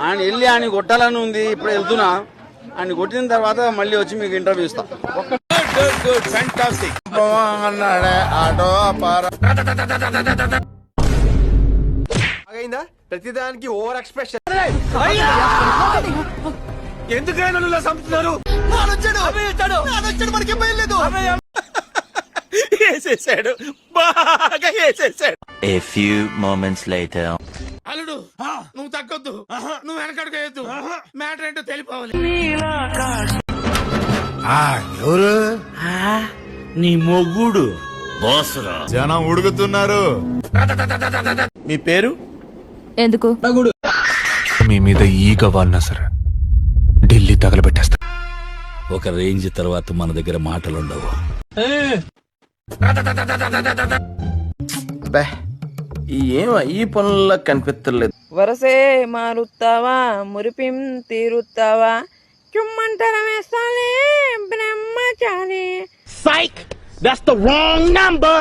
ఆయన వెళ్ళి ఆయన కొట్టాలని ఉంది. ఇప్పుడు వెళ్తున్నా, ఆయన కొట్టిన తర్వాత మళ్ళీ వచ్చి మీకు ఇంటర్వ్యూ ఇస్తా. ప్రతిదానికి ఓవర్ ఎక్స్ప్రెషన్. ఎందుకైనా చంపుతున్నారు? మనకి లేదు. వేసేసాడు, బాగా వేసేసాడు. A few moments later. అల్లుడు, నువ్వు తగ్గొద్దు, నువ్వు వెనకడుగు వేయొద్దు. మ్యాటర్ ఏంటో తెలిపోవాలి. ఎవరు? నీ మొగ్గుడు Bossra. జనం ఉడుకుతున్నారు. మీ పేరు? ఎందుకు? మీ మీద ఈగ వాడినా సరే ఢిల్లీ తగలబెట్టేస్తా. ఒక రేంజ్ తర్వాత మన దగ్గర మాటలుండవు. ఈ పనుల్లో కనిపించలేదు. వరసే మారుతావా, మురిపిం తీరుతావా, చుమ్మంటర వేస్తాలే బ్రహ్మచారి. That's the wrong number.